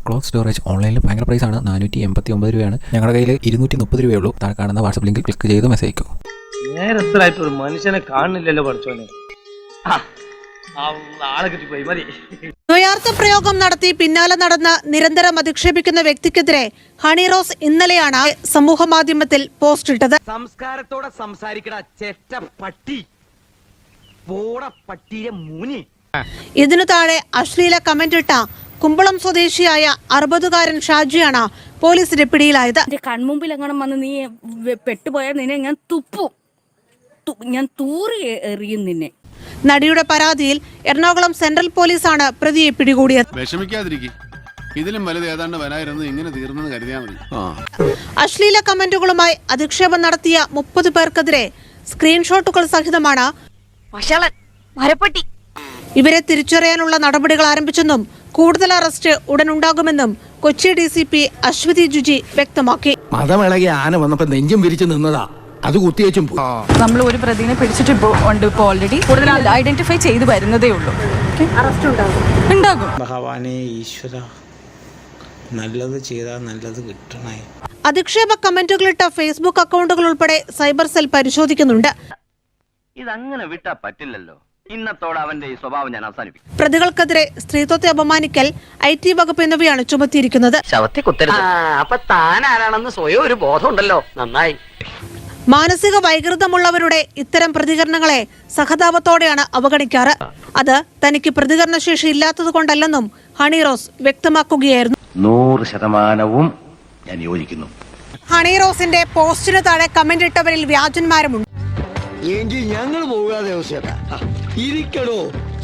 Cloth storage ഓൺലൈനിൽ ഭയങ്കര പ്രൈസാണ്. 489 രൂപയാണ്. ഞങ്ങളുടെ കയ്യിൽ 230 രൂപയേ ഉള്ളൂ. താഴെ കാണുന്ന വാട്സപ്പ് ലിങ്കിൽ ക്ലിക്ക് ചെയ്ത് മെസ്സേജ് അയക്കും. നേരത്തിലായിട്ട് ഒരു മനുഷ്യനെ കാണുന്നില്ലല്ലോ പഠിച്ചോനെ. ആളെ കിട്ടിപ്പോയി മതി. ദ്വയാർത്ഥ പ്രയോഗം നടത്തി പിന്നാലെ നടന്ന് നിരന്തരം അധിക്ഷേപിക്കുന്ന വ്യക്തിക്കെതിരെ ഹണി റോസ് ഇന്നലെയാണ് സമൂഹ മാധ്യമത്തിൽ പോസ്റ്റ് ഇട്ടത്. സംസ്കാരത്തോടെ സംസാരിക്കട ചെറ്റ പട്ടി പട്ടിയെ മൂനി. ഇതിനു താഴെ അശ്ലീല കമന്റ് ഇട്ട കുമ്പളം സ്വദേശിയായ 60-കാരൻ ഷാജിയാണ് പോലീസിന്റെ പിടിയിലായത്. കൺമുമ്പിൽ എങ്ങനെ വന്ന് നീ പെട്ടുപോയാൽ നിന്നെ ഞാൻ തുപ്പും, ഞാൻ തൂറി എറിയും നിന്നെ. നടിയുടെ പരാതിയിൽ എറണാകുളം സെൻട്രൽ പോലീസാണ് പ്രതിയെ പിടികൂടിയത്. ഇതിലും വലുത് ഏതാണ്ട് വരായിരുന്നു, ഇങ്ങനെ തീർന്നെന്ന് കരുതിയാൽ മതി. അശ്ലീല കമന്റുകളുമായി അധിക്ഷേപം നടത്തിയ 30 പേർക്കെതിരെ സ്ക്രീൻഷോട്ടുകൾ സഹിതമാണ് ഇവരെ തിരിച്ചറിയാനുള്ള നടപടികൾ ആരംഭിച്ചെന്നും കൂടുതൽ അറസ്റ്റ് ഉടനുണ്ടാകുമെന്നും കൊച്ചി DCP അശ്വതി ജുജി വ്യക്തമാക്കി. മതമിളകി ആന വന്നപ്പോ നെഞ്ചും വിരിച്ചു നിന്നതാ, അത് കുത്തിയേച്ചും നമ്മൾ ഒരു പ്രതിനെ പിടിച്ചിട്ട് ഉണ്ട്. ഇപ്പോൾ ഓൾറെഡി കൂടുതൽ ഐഡന്റിഫൈ ചെയ്ത് വരുന്നതേ ഉള്ളൂ. അറസ്റ്റ് ഉണ്ടാകും. ഭഗവാനെ ഈശ്വര, നല്ലത് ചെയ്താൽ നല്ലത് കിട്ടണേ. അധിക്ഷേപ കമന്റുകളിട്ട ഫേസ്ബുക്ക് അക്കൗണ്ടുകൾ ഉൾപ്പെടെ സൈബർ സെൽ പരിശോധിക്കുന്നുണ്ട്. ഇതങ്ങനെ വിട്ടാ പറ്റില്ലല്ലോ. ഇന്നത്തോടെ അവന്റെ ഈ സ്വഭാവം ഞാൻ അവസാനിപ്പിക്കും. പ്രതികൾക്കെതിരെ സ്ത്രീത്വത്തെ അപമാനിക്കൽ, IT വകുപ്പ് എന്നിവയാണ് ചുമത്തിയിരിക്കുന്നത്. അപ്പൊ താൻ ആരാണെന്ന് സ്വയം ഒരു ബോധമുണ്ടല്ലോ. നന്നായി. മാനസിക വൈകൃതമുള്ളവരുടെ ഇത്തരം പ്രതികരണങ്ങളെ സഹതാപത്തോടെയാണ് അവഗണിക്കാറ്. അത് തനിക്ക് പ്രതികരണശേഷി ഇല്ലാത്തത് കൊണ്ടല്ലെന്നും ഹണി റോസ് വ്യക്തമാക്കുകയായിരുന്നു. 100% ഞാൻ യോജിക്കുന്നു. ഹണി റോസിന്റെ പോസ്റ്റിന് താഴെ കമന്റ് ഇട്ടവരിൽ വ്യാജന്മാരുമുണ്ട്. എങ്കിൽ ഞങ്ങൾ പോകാതെ ഇരിക്കടോ,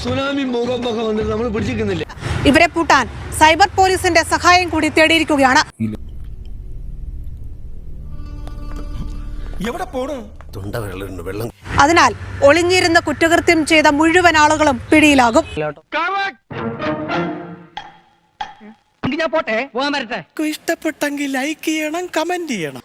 സുനാമി ഭൂകമ്പൊക്കെ വന്നിട്ട് നമ്മൾ പിടിച്ചിരിക്കുന്നില്ല. ഇവരെ പൂട്ടാൻ സൈബർ പോലീസിന്റെ സഹായം കൂടി തേടിയിരിക്കുകയാണ്. അതിനാൽ ഒളിഞ്ഞിരുന്ന കുറ്റകൃത്യം ചെയ്ത മുഴുവൻ ആളുകളും പിടിയിലാകും. ഞാൻ പോട്ടെ, പോകാൻ വരട്ടെ. ഇഷ്ടപ്പെട്ടെങ്കിൽ ലൈക്ക് ചെയ്യണം, കമന്റ് ചെയ്യണം.